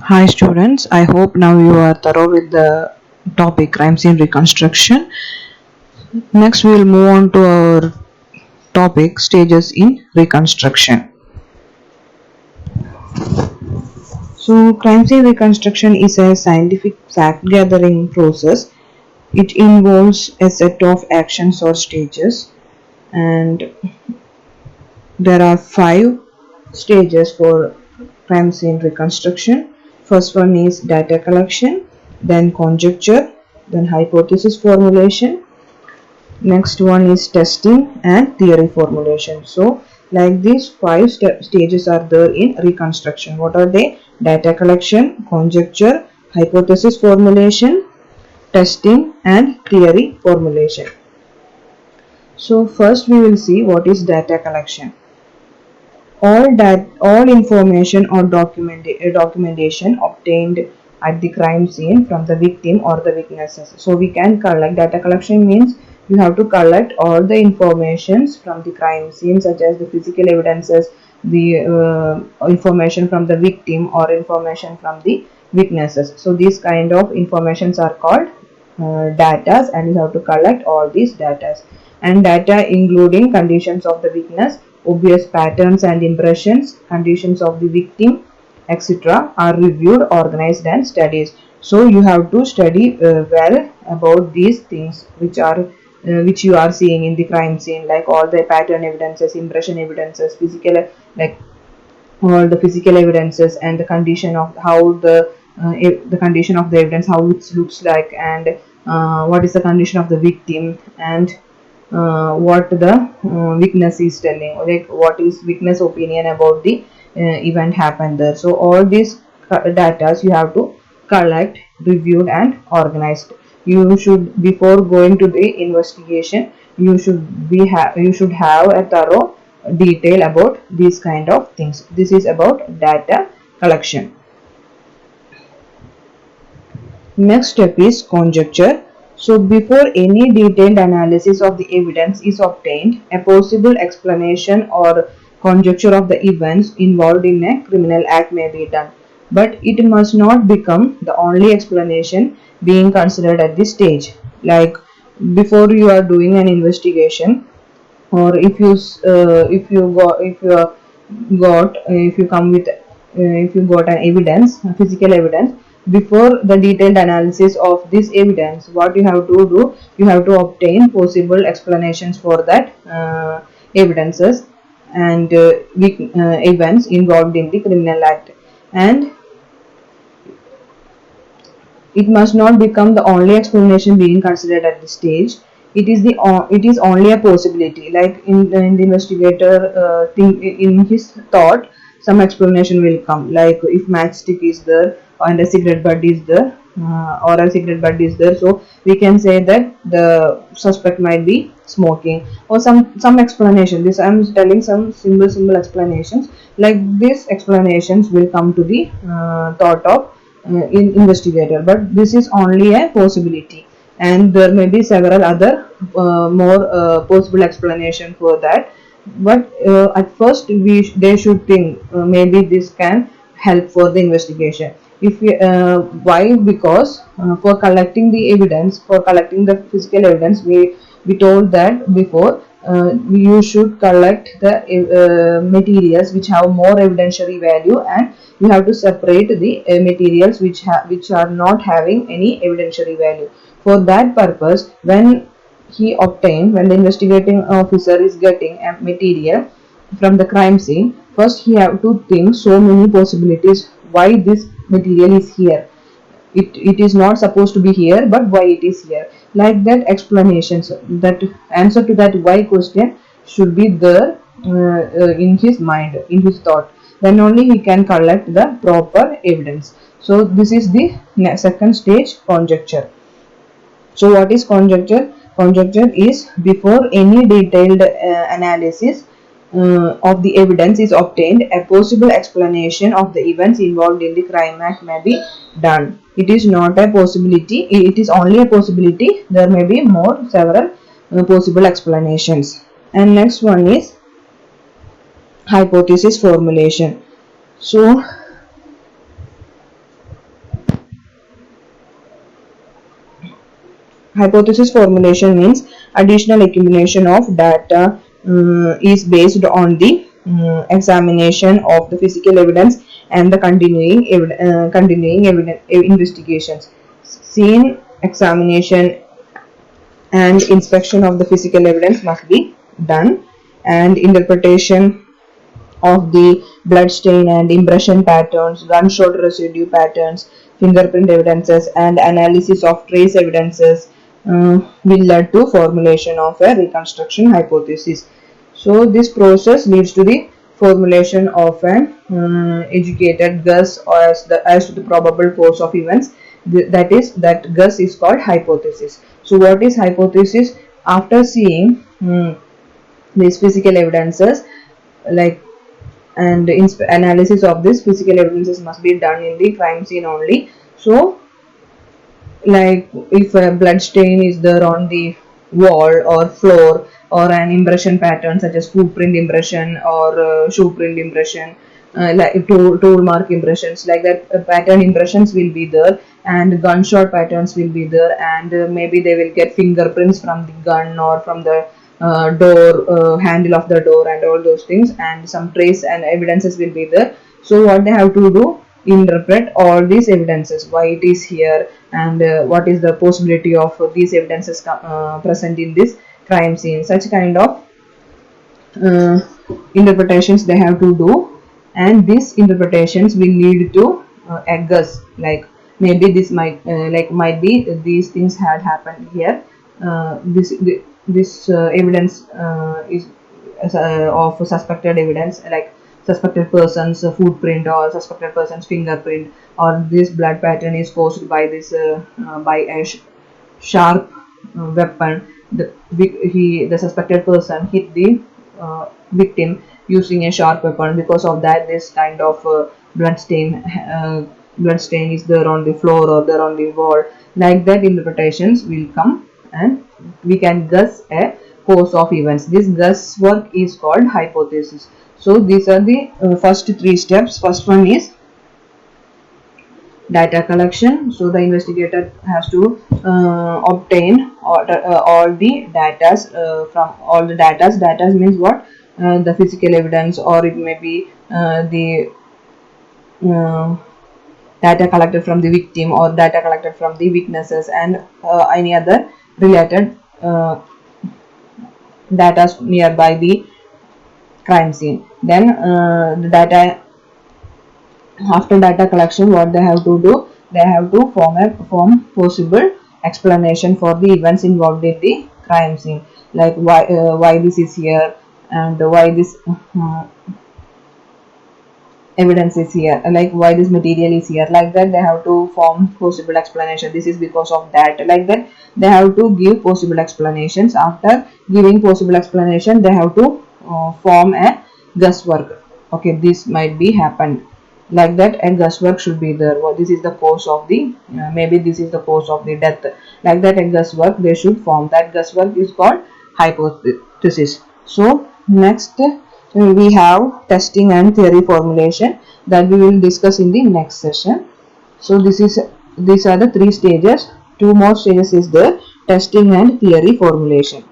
Hi students, I hope now you are thorough with the topic crime scene reconstruction. Next we will move on to our topic stages in reconstruction. So crime scene reconstruction is a scientific fact gathering process. It involves a set of actions or stages, and there are 5 stages for crime scene reconstruction. First one is data collection, then conjecture, then hypothesis formulation. Next one is testing and theory formulation. So like these 5 stages are there in reconstruction. What are they? Data collection, conjecture, hypothesis formulation, testing and theory formulation. So first we will see what is data collection. All information or documentation obtained at the crime scene from the victim or the witnesses. So we can collect data collection means you have to collect all the informations from the crime scene, such as the physical evidences, the information from the victim or information from the witnesses. So these kind of informations are called data, and you have to collect all these data. And data including conditions of the witness, obvious patterns and impressions, conditions of the victim, etc. are reviewed, organized and studied. So you have to study well about these things which you are seeing in the crime scene, like all the pattern evidences, impression evidences, physical, like all the physical evidences, and the condition of how the condition of the evidence, how it looks like, and what is the condition of the victim, and what the witness is telling, like what is witness opinion about the event happened there. So all these data you have to collect, reviewed and organized. You should, before going to the investigation, you should have a thorough detail about these kind of things. This is about data collection. Next step is conjecture. So before any detailed analysis of the evidence is obtained, a possible explanation or conjecture of the events involved in a criminal act may be done, but it must not become the only explanation being considered at this stage. Like before you are doing an investigation, or if you come with if you got an evidence, physical evidence, before the detailed analysis of this evidence, what you have to do, you have to obtain possible explanations for that evidences and events involved in the criminal act, and it must not become the only explanation being considered at this stage. It is only a possibility. Like in the investigator think in his thought, some explanation will come. Like if matchstick is there and a cigarette butt is there, or a cigarette butt is there, so we can say that the suspect might be smoking, or some explanation. This I'm telling some simple explanations. Like these explanations will come to the thought of in investigator, but this is only a possibility, and there may be several other more possible explanation for that. But at first they should think maybe this can help for the investigation. If we, why? Because for collecting the evidence, for collecting the physical evidence, we told that before, you should collect the materials which have more evidentiary value, and you have to separate the materials which are not having any evidentiary value. For that purpose, when the investigating officer is getting a material from the crime scene, first he have to think so many possibilities why this material is here. It is not supposed to be here, but why it is here, like that explanations, that answer to that why question should be there in his mind, in his thought. Then only he can collect the proper evidence. So this is the second stage, conjecture. So what is conjecture? Conjecture is before any detailed analysis of the evidence is obtained, a possible explanation of the events involved in the crime act may be done. It is not a possibility, it is only a possibility. There may be more several possible explanations. And next one is hypothesis formulation. So Hypothesis formulation means additional accumulation of data is based on the examination of the physical evidence and the continuing evidence investigations. Scene examination and inspection of the physical evidence must be done, and interpretation of the blood stain and impression patterns, gunshot residue patterns, fingerprint evidences, and analysis of trace evidences will lead to formulation of a reconstruction hypothesis. So this process leads to the formulation of an educated guess as to the probable course of events. That guess is called hypothesis. So what is hypothesis? After seeing these physical evidences, like, and analysis of this physical evidences must be done in the crime scene only. So like if a blood stain is there on the wall or floor, or an impression pattern such as footprint impression or shoe print impression, like tool mark impressions, like that, pattern impressions will be there, and gunshot patterns will be there, and maybe they will get fingerprints from the gun or from the door handle of the door and all those things, and some trace and evidences will be there. So what they have to do, interpret all these evidences, why it is here, and what is the possibility of these evidences present in this crime scene. Such kind of uh, interpretations they have to do, and these interpretations will lead to a guess, like maybe this might be these things had happened here. This evidence is of suspected evidence, like suspected person's footprint or suspected person's fingerprint, or this blood pattern is caused by this by a sharp weapon. The suspected person hit the victim using a sharp weapon. Because of that, this kind of blood stain is there on the floor or there on the wall. Like that, interpretations will come, and we can guess a course of events. This guesswork is called hypothesis. So these are the first three steps. First one is data collection. So the investigator has to obtain all the data from all the data. Data means what? The physical evidence, or it may be the data collected from the victim, or data collected from the witnesses, and any other related data nearby the crime scene. Then the data, after data collection, what they have to do, they have to form possible explanation for the events involved in the crime scene, like why this is here, and why this evidence is here, like why this material is here. Like that, they have to form possible explanation. This is because of that. Like that, they have to give possible explanations. After giving possible explanation, they have to form a guesswork. Okay, this might be happened. Like that, a guesswork should be there. Well, this is the cause of the maybe this is the cause of the death. Like that, a guesswork they should form. That guesswork is called hypothesis. So next we have testing and theory formulation, that we will discuss in the next session. So these are the three stages. Two more stages is the testing and theory formulation.